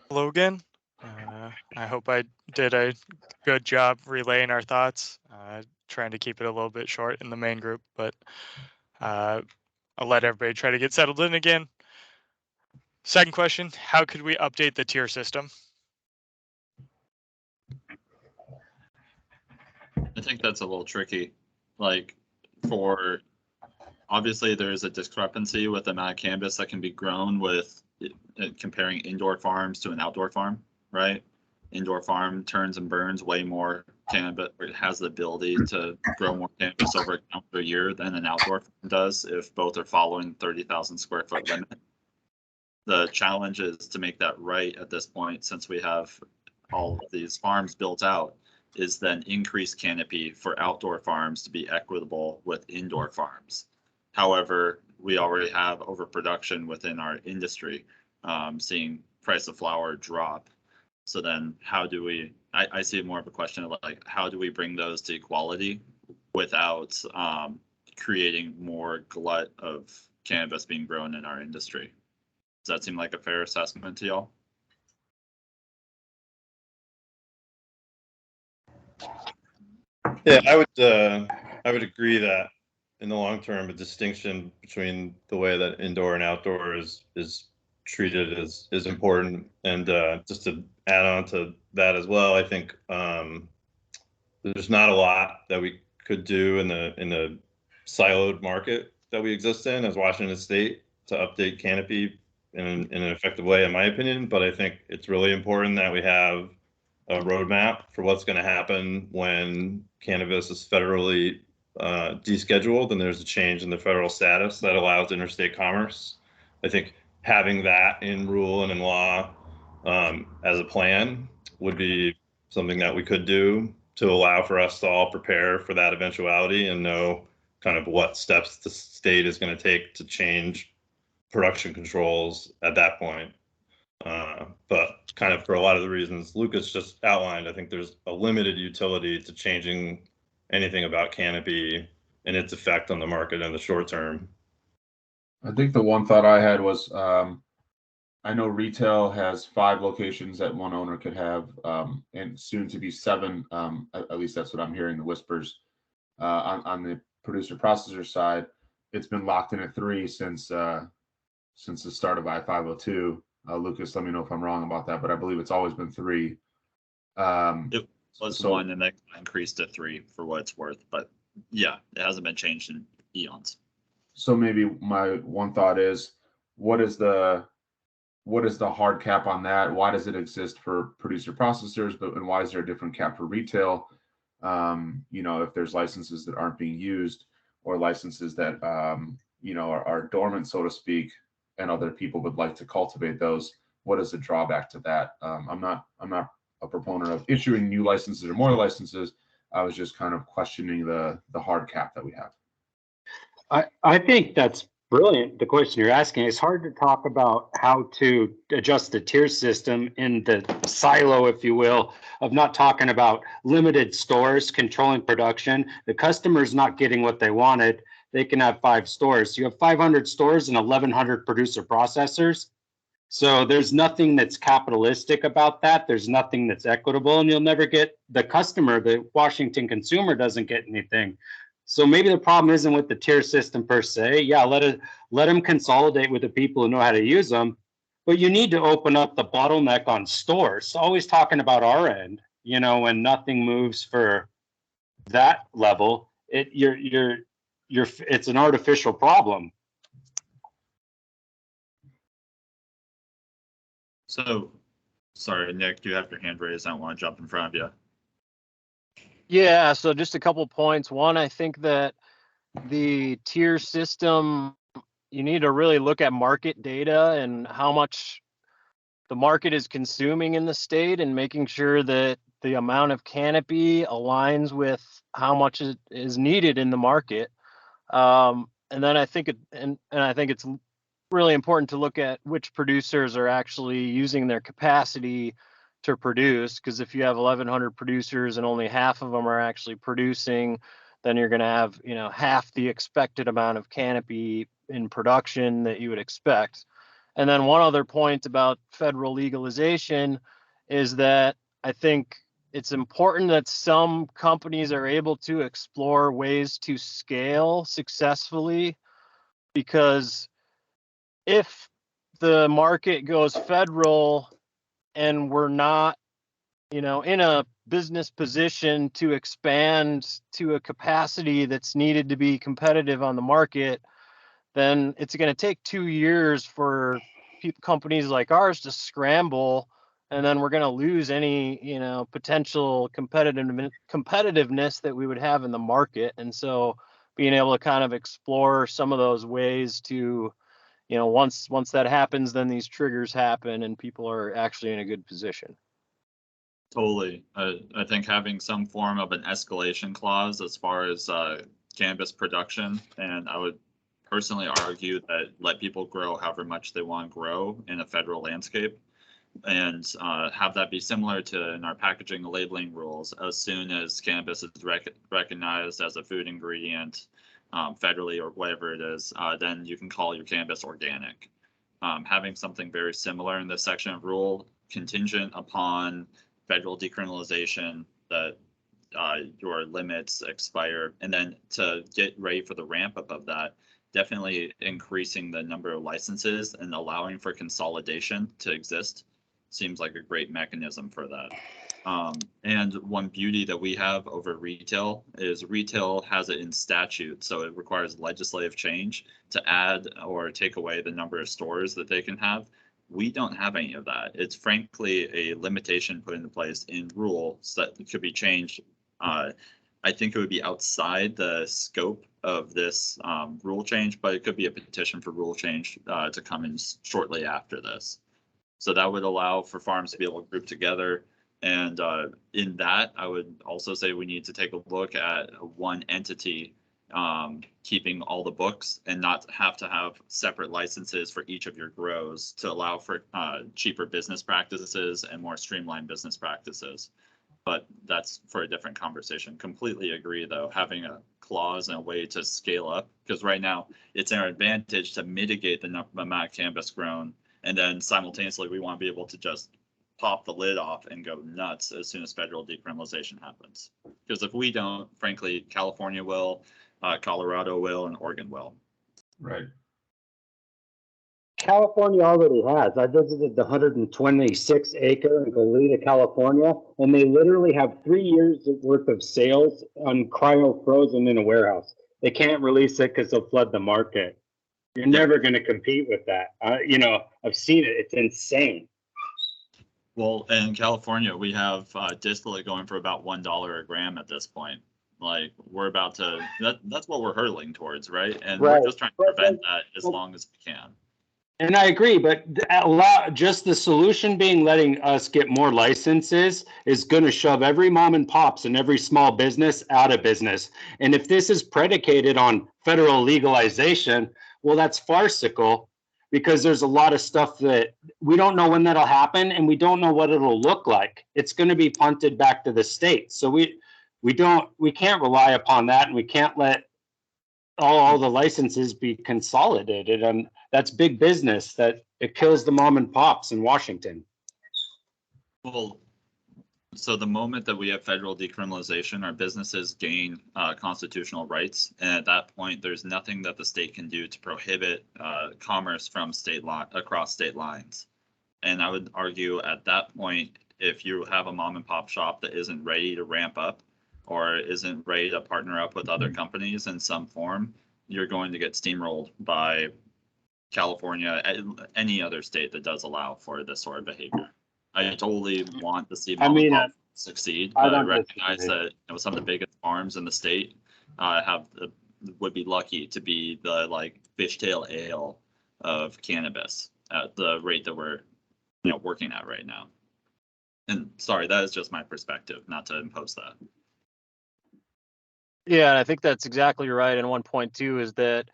Hello again. I hope I did a good job relaying our thoughts, trying to keep it a little bit short in the main group, but uh, I'll let everybody try to get settled in again. Second question, how could we update the tier system? I think that's a little tricky. Like, for obviously there's a discrepancy with the amount of cannabis that can be grown with comparing indoor farms to an outdoor farm, right? Indoor farm turns and burns way more cannabis, or it has the ability to grow more cannabis over a calendar year than an outdoor farm does if both are following 30,000 square foot limit. The challenge is to make that right at this point, since we have all of these farms built out, is then increase canopy for outdoor farms to be equitable with indoor farms. However, we already have overproduction within our industry, seeing price of flower drop. So then how do we, I see more of a question of like, how do we bring those to equality without creating more glut of cannabis being grown in our industry? Does that seem like a fair assessment to y'all? Yeah, I would agree that in the long term, a distinction between the way that indoor and outdoor is treated is important. And just to add on to that as well, I think there's not a lot that we could do in the siloed market that we exist in as Washington State to update Canopy in an effective way, in my opinion. But I think it's really important that we have a roadmap for what's going to happen when cannabis is federally descheduled and there's a change in the federal status that allows interstate commerce. I think having that in rule and in law as a plan would be something that we could do to allow for us to all prepare for that eventuality and know kind of what steps the state is going to take to change production controls at that point. But kind of for a lot of the reasons Lucas just outlined, I think there's a limited utility to changing anything about Canopy and its effect on the market in the short term. I think the one thought I had was I know retail has 5 locations that one owner could have, and soon to be 7. At least that's what I'm hearing the whispers. On the producer processor side, it's been locked in at 3 since the start of I-502. Lucas, let me know if I'm wrong about that, but I believe it's always been 3. It was 1 and then increased to 3 for what it's worth, but yeah, it hasn't been changed in eons. So maybe my one thought is, what is the hard cap on that? Why does it exist for producer processors, and why is there a different cap for retail? If there's licenses that aren't being used or licenses that are dormant, so to speak, and other people would like to cultivate those, what is the drawback to that? I'm not a proponent of issuing new licenses or more licenses. I was just kind of questioning the hard cap that we have. I think that's brilliant. The question you're asking. It's hard to talk about how to adjust the tier system in the silo, if you will, of not talking about limited stores controlling production. The customer's not getting what they wanted. They can have 5 stores. You have 500 stores and 1,100 producer processors. So there's nothing that's capitalistic about that. There's nothing that's equitable, and you'll never get the customer, the Washington consumer doesn't get anything. So maybe the problem isn't with the tier system per se. Yeah, let them consolidate with the people who know how to use them. But you need to open up the bottleneck on stores. Always talking about our end, when nothing moves for that level, it's an artificial problem. So, sorry, Nick, you have your hand raised. I don't want to jump in front of you. Yeah, so just a couple points. One, I think that the tier system, you need to really look at market data and how much the market is consuming in the state and making sure that the amount of canopy aligns with how much is needed in the market. And then I think I think it's really important to look at which producers are actually using their capacity to produce, because if you have 1,100 producers and only half of them are actually producing, then you're going to have half the expected amount of canopy in production that you would expect. And then one other point about federal legalization is that I think it's important that some companies are able to explore ways to scale successfully, because if the market goes federal and we're not, in a business position to expand to a capacity that's needed to be competitive on the market, then it's going to take 2 years for companies like ours to scramble, and then we're going to lose any, potential competitiveness that we would have in the market. And so being able to kind of explore some of those ways to, once that happens, then these triggers happen and people are actually in a good position. Totally. I think having some form of an escalation clause as far as cannabis production, and I would personally argue that let people grow however much they want to grow in a federal landscape, and have that be similar to in our packaging and labeling rules. As soon as cannabis is recognized as a food ingredient federally or whatever it is, then you can call your cannabis organic. Having something very similar in this section of rule, contingent upon federal decriminalization, that your limits expire, and then to get ready for the ramp up of that, definitely increasing the number of licenses and allowing for consolidation to exist seems like a great mechanism for that. And one beauty that we have over retail is retail has it in statute, so it requires legislative change to add or take away the number of stores that they can have. We don't have any of that. It's frankly a limitation put into place in rules that could be changed. I think it would be outside the scope of this rule change, but it could be a petition for rule change to come in shortly after this. So that would allow for farms to be able to group together. And in that, I would also say we need to take a look at one entity keeping all the books and not have to have separate licenses for each of your grows to allow for cheaper business practices and more streamlined business practices. But that's for a different conversation. Completely agree, though, having a clause and a way to scale up, because right now it's our advantage to mitigate the amount of cannabis grown, and then simultaneously we want to be able to just pop the lid off and go nuts as soon as federal decriminalization happens. Because if we don't, frankly, California will, Colorado will, and Oregon will. Right. California already has. I visited the 126 acre in Goleta, California, and they literally have 3 years worth of sales on cryo frozen in a warehouse. They can't release it because they'll flood the market. You're never going to compete with that. I've seen it. It's insane. Well, in California, we have distillate going for about $1 a gram at this point. Like we're about to, that's what we're hurtling towards, right? And we're just trying to prevent that as long as we can. And I agree, but just the solution being letting us get more licenses is going to shove every mom and pops and every small business out of business. And if this is predicated on federal legalization, well, that's farcical, because there's a lot of stuff that we don't know when that'll happen, and we don't know what it'll look like. It's going to be punted back to the states. So we can't rely upon that, and we can't let all the licenses be consolidated, and that's big business. That it kills the mom and pops in Washington. Well, so the moment that we have federal decriminalization, our businesses gain constitutional rights, and at that point, there's nothing that the state can do to prohibit commerce from across state lines. And I would argue at that point, if you have a mom and pop shop that isn't ready to ramp up, or isn't ready to partner up with other companies in some form, you're going to get steamrolled by California, any other state that does allow for this sort of behavior. I totally want to see mom and pop succeed, but I recognize that some of the biggest farms in the state would be lucky to be the fishtail ale of cannabis at the rate that we're working at right now. And sorry, that is just my perspective, not to impose that. Yeah, and I think that's exactly right. And one point too is that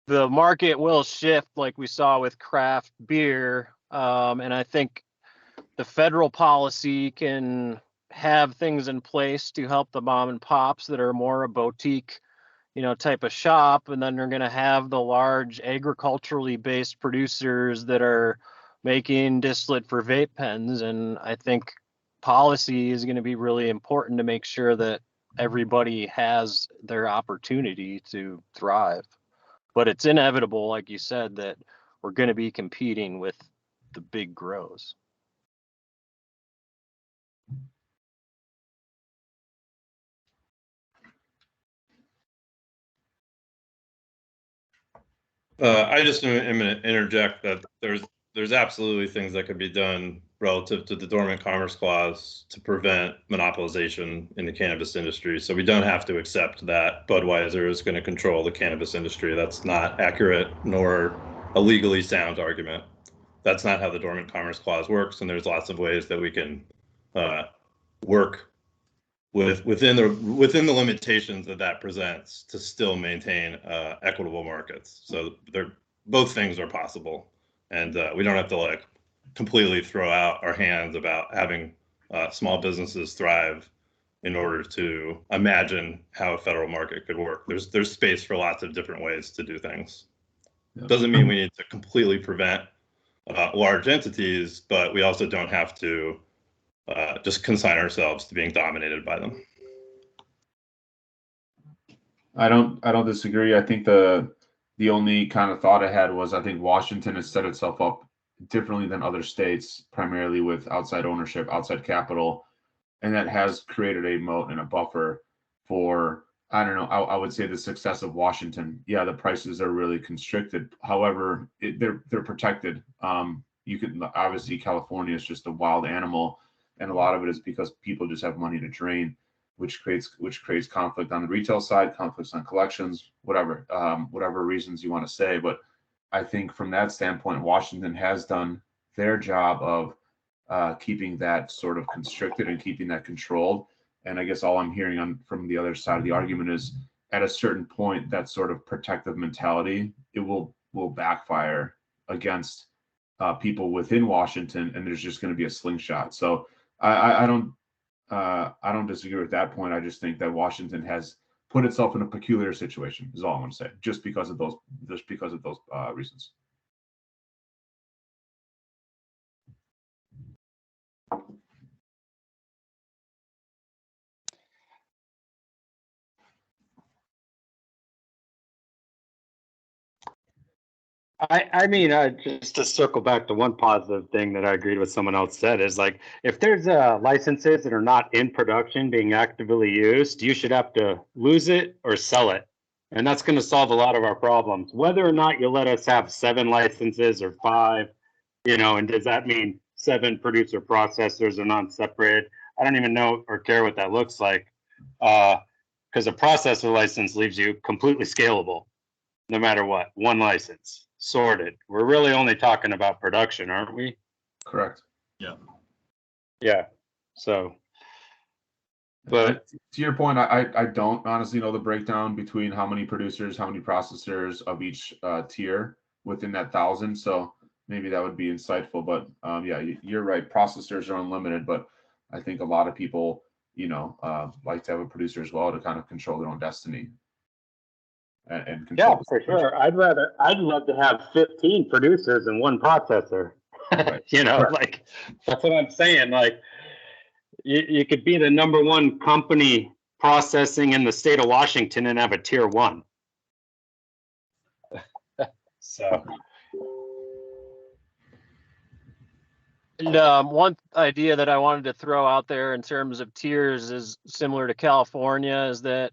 the market will shift, like we saw with craft beer. And I think the federal policy can have things in place to help the mom and pops that are more a boutique, type of shop, and then they're going to have the large agriculturally based producers that are making distillate for vape pens. And I think policy is going to be really important to make sure that everybody has their opportunity to thrive. But it's inevitable, like you said, that we're going to be competing with the big grows. I just am going to interject that there's absolutely things that could be done relative to the Dormant Commerce Clause to prevent monopolization in the cannabis industry. So we don't have to accept that Budweiser is going to control the cannabis industry. That's not accurate nor a legally sound argument. That's not how the Dormant Commerce Clause works, and there's lots of ways that we can work within the limitations that presents to still maintain equitable markets. So both things are possible, and we don't have to like completely throw out our hands about having small businesses thrive in order to imagine how a federal market could work. There's space for lots of different ways to do things. Yeah. Doesn't mean we need to completely prevent large entities, but we also don't have to just consign ourselves to being dominated by them. I don't disagree. I think the only kind of thought I had was I think Washington has set itself up differently than other states, primarily with outside ownership, outside capital, and that has created a moat and a buffer for, I don't know, I would say the success of Washington. Yeah, the prices are really constricted. However, they're protected. You can obviously California is just a wild animal, and a lot of it is because people just have money to drain, which creates conflict on the retail side, conflicts on collections, whatever reasons you want to say. But I think from that standpoint, Washington has done their job of keeping that sort of constricted and keeping that controlled. And I guess all I'm hearing from the other side of the argument is at a certain point, that sort of protective mentality, it will backfire against people within Washington, and there's just going to be a slingshot. So I don't disagree with that point. I just think that Washington has put itself in a peculiar situation, is all I'm going to say, just because of those reasons. I mean, just to circle back to one positive thing that I agreed with someone else said is like, if there's licenses that are not in production being actively used, you should have to lose it or sell it. And that's going to solve a lot of our problems. Whether or not you let us have 7 licenses or 5, and does that mean 7 producer processors are non-separated? I don't even know or care what that looks like, because a processor license leaves you completely scalable, no matter what. 1 license. Sorted. We're really only talking about production, aren't we? Correct. Yeah. Yeah. So, but to your point, I don't honestly know the breakdown between how many producers, how many processors of each tier within that 1,000. So maybe that would be insightful. But yeah, you're right. Processors are unlimited, but I think a lot of people, like to have a producer as well to kind of control their own destiny. And yeah, for sure. I'd love to have 15 producers and 1 processor. Right. Like that's what I'm saying. Like you could be the #1 company processing in the state of Washington and have a tier 1. So. And one idea that I wanted to throw out there in terms of tiers is similar to California, is that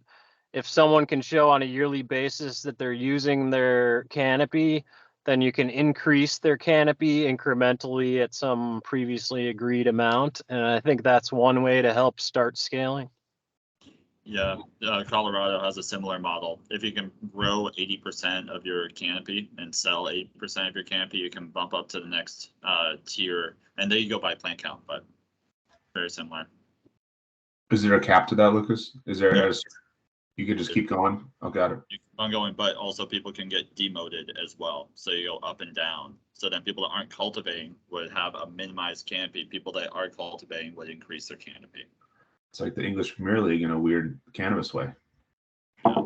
if someone can show on a yearly basis that they're using their canopy, then you can increase their canopy incrementally at some previously agreed amount. And I think that's one way to help start scaling. Yeah, Colorado has a similar model. If you can grow 80% of your canopy and sell 80% of your canopy, you can bump up to the next tier. And then you go by plant count, but very similar. Is there a cap to that, Lucas? Is there Yeah. You could just keep going? Oh, got it. You keep on going, but also people can get demoted as well. So you go up and down. So then people that aren't cultivating would have a minimized canopy. People that are cultivating would increase their canopy. It's like the English Premier League in a weird cannabis way. Yeah.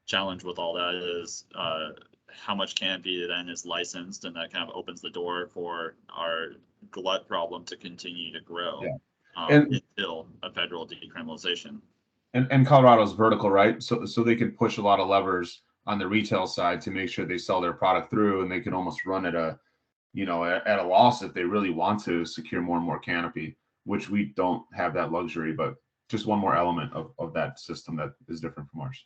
challenge with all that is how much Canopy then is licensed, and that kind of opens the door for our glut problem to continue to grow until a federal decriminalization. And Colorado's vertical, right? So they can push a lot of levers on the retail side to make sure they sell their product through, and they can almost run at a, at a loss if they really want to secure more and more canopy, which we don't have that luxury, but just one more element of that system that is different from ours.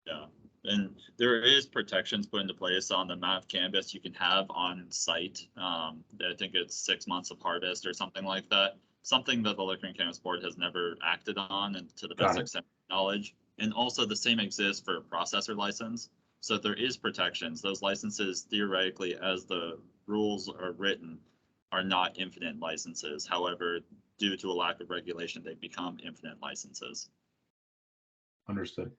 Yeah, and there is protections put into place on the amount of cannabis you can have on site. I think it's 6 months of harvest or something like that. Something that the Liquor and Cannabis Board has never acted on, and to the best extent of knowledge. And also the same exists for a processor license. So there is protections. Those licenses, theoretically, as the rules are written, are not infinite licenses. However, due to a lack of regulation, they become infinite licenses. Understood.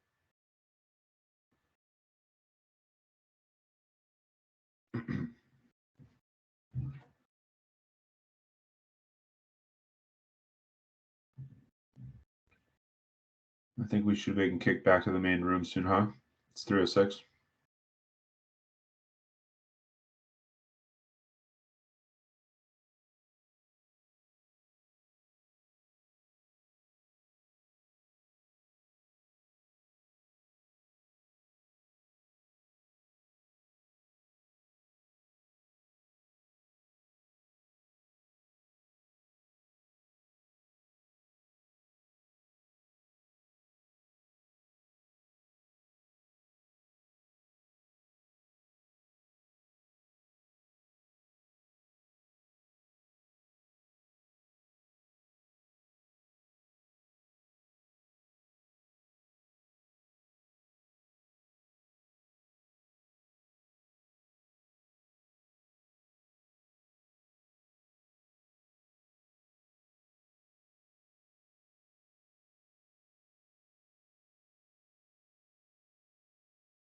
I think we should be getting kicked back to the main room soon, huh? It's 3:06.